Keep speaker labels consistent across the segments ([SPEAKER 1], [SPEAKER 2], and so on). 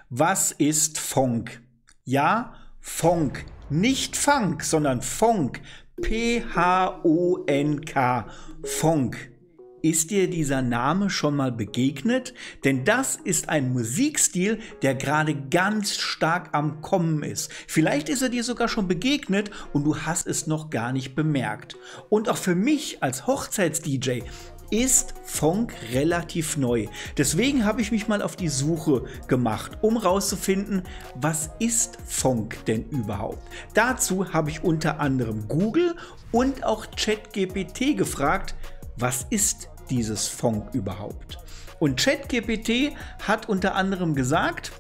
[SPEAKER 1] Was ist Funk? Ja, Funk. Nicht Funk, sondern Funk. P-H-O-N-K. Funk. Ist dir dieser Name schon mal begegnet? Denn das ist ein Musikstil, der gerade ganz stark am Kommen ist. Vielleicht ist er dir sogar schon begegnet und du hast es noch gar nicht bemerkt. Und auch für mich als Hochzeits-DJ ist Funk relativ neu. Deswegen habe ich mich mal auf die Suche gemacht, um rauszufinden, was ist Funk denn überhaupt? Dazu habe ich unter anderem Google und auch ChatGPT gefragt, was ist dieses Funk überhaupt? Und ChatGPT hat unter anderem gesagt,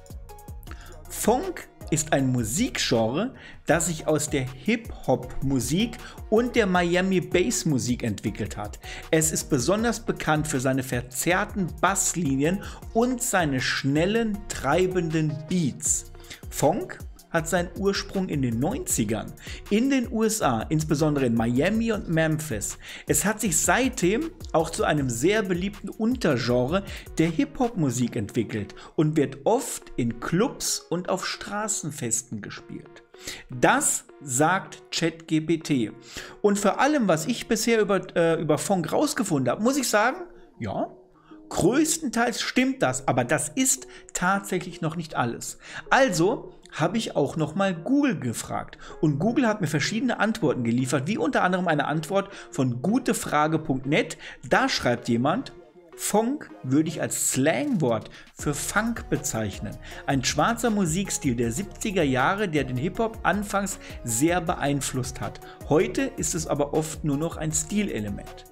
[SPEAKER 1] Funk ist ein Musikgenre, das sich aus der Hip-Hop-Musik und der Miami-Bass-Musik entwickelt hat. Es ist besonders bekannt für seine verzerrten Basslinien und seine schnellen, treibenden Beats. Funk hat seinen Ursprung in den 90ern in den USA, insbesondere in Miami und Memphis. Es hat sich seitdem auch zu einem sehr beliebten Untergenre der Hip-Hop-Musik entwickelt und wird oft in Clubs und auf Straßenfesten gespielt. Das sagt ChatGPT. Und für allem, was ich bisher über Funk rausgefunden habe, muss ich sagen, ja, größtenteils stimmt das, aber das ist tatsächlich noch nicht alles. Also habe ich auch noch mal Google gefragt und Google hat mir verschiedene Antworten geliefert, wie unter anderem eine Antwort von gutefrage.net. Da schreibt jemand: Funk würde ich als Slangwort für Funk bezeichnen. Ein schwarzer Musikstil der 70er Jahre, der den Hip-Hop anfangs sehr beeinflusst hat. Heute ist es aber oft nur noch ein Stilelement.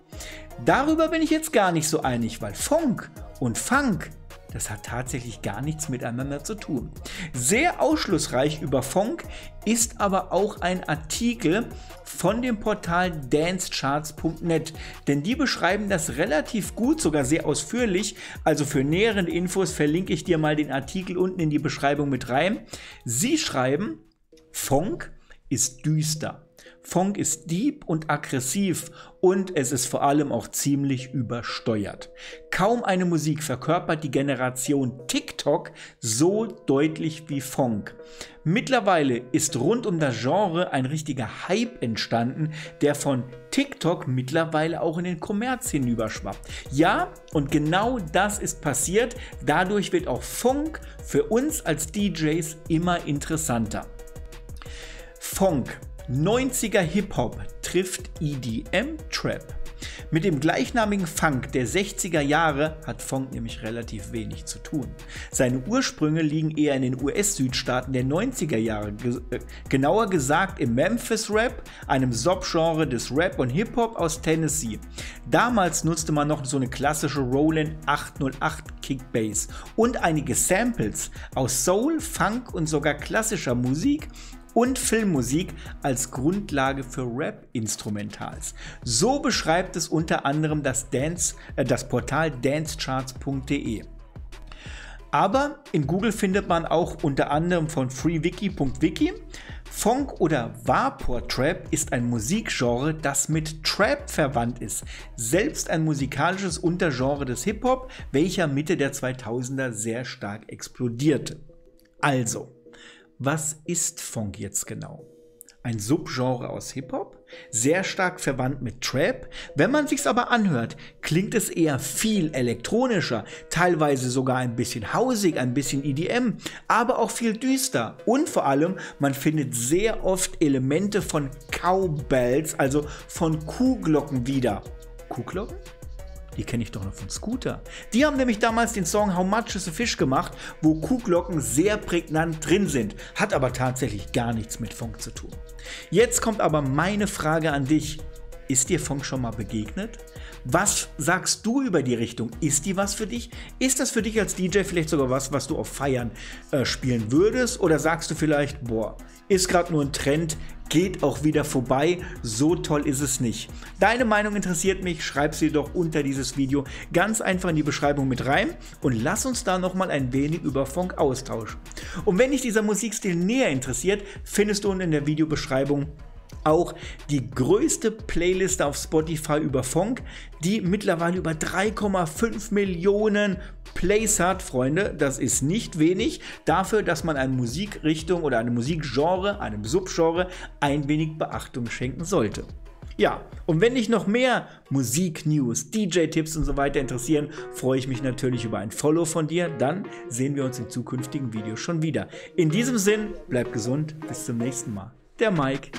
[SPEAKER 1] Darüber bin ich jetzt gar nicht so einig, weil Funk und Funk, das hat tatsächlich gar nichts miteinander zu tun. Sehr aufschlussreich über Funk ist aber auch ein Artikel von dem Portal dancecharts.net, denn die beschreiben das relativ gut, sogar sehr ausführlich. Also für nähere Infos verlinke ich dir mal den Artikel unten in die Beschreibung mit rein. Sie schreiben, Funk ist düster. Funk ist deep und aggressiv und es ist vor allem auch ziemlich übersteuert. Kaum eine Musik verkörpert die Generation TikTok so deutlich wie Funk. Mittlerweile ist rund um das Genre ein richtiger Hype entstanden, der von TikTok mittlerweile auch in den Kommerz hinüberschwappt. Ja, und genau das ist passiert. Dadurch wird auch Funk für uns als DJs immer interessanter. Funk. 90er Hip-Hop trifft EDM-Trap. Mit dem gleichnamigen Funk der 60er Jahre hat Funk nämlich relativ wenig zu tun. Seine Ursprünge liegen eher in den US-Südstaaten der 90er Jahre, genauer gesagt im Memphis-Rap, einem Subgenre des Rap und Hip-Hop aus Tennessee. Damals nutzte man noch so eine klassische Roland 808 Kickbass und einige Samples aus Soul, Funk und sogar klassischer Musik und Filmmusik als Grundlage für Rap-Instrumentals. So beschreibt es unter anderem das Portal dancecharts.de. Aber in Google findet man auch unter anderem von freewiki.wiki, Funk oder Vapor Trap ist ein Musikgenre, das mit Trap verwandt ist. Selbst ein musikalisches Untergenre des Hip-Hop, welcher Mitte der 2000er sehr stark explodierte. Also, was ist Funk jetzt genau? Ein Subgenre aus Hip-Hop, sehr stark verwandt mit Trap. Wenn man sich's aber anhört, klingt es eher viel elektronischer, teilweise sogar ein bisschen hausig, ein bisschen EDM, aber auch viel düster. Und vor allem, man findet sehr oft Elemente von Cowbells, also von Kuhglocken wieder. Kuhglocken? Die kenne ich doch noch von Scooter. Die haben nämlich damals den Song How Much is a Fish gemacht, wo Kuhglocken sehr prägnant drin sind. Hat aber tatsächlich gar nichts mit Funk zu tun. Jetzt kommt aber meine Frage an dich. Ist dir Funk schon mal begegnet? Was sagst du über die Richtung? Ist die was für dich? Ist das für dich als DJ vielleicht sogar was du auf Feiern spielen würdest? Oder sagst du vielleicht, boah, ist gerade nur ein Trend, geht auch wieder vorbei, so toll ist es nicht. Deine Meinung interessiert mich, schreib sie doch unter dieses Video ganz einfach in die Beschreibung mit rein und lass uns da nochmal ein wenig über Funk austauschen. Und wenn dich dieser Musikstil näher interessiert, findest du unten in der Videobeschreibung auch die größte Playliste auf Spotify über Funk, die mittlerweile über 3,5 Millionen Plays hat, Freunde. Das ist nicht wenig dafür, dass man eine Musikrichtung oder eine Musikgenre, einem Subgenre ein wenig Beachtung schenken sollte. Ja, und wenn dich noch mehr Musik-News, DJ-Tipps und so weiter interessieren, freue ich mich natürlich über ein Follow von dir. Dann sehen wir uns in zukünftigen Videos schon wieder. In diesem Sinn, bleib gesund, bis zum nächsten Mal. Der Mike.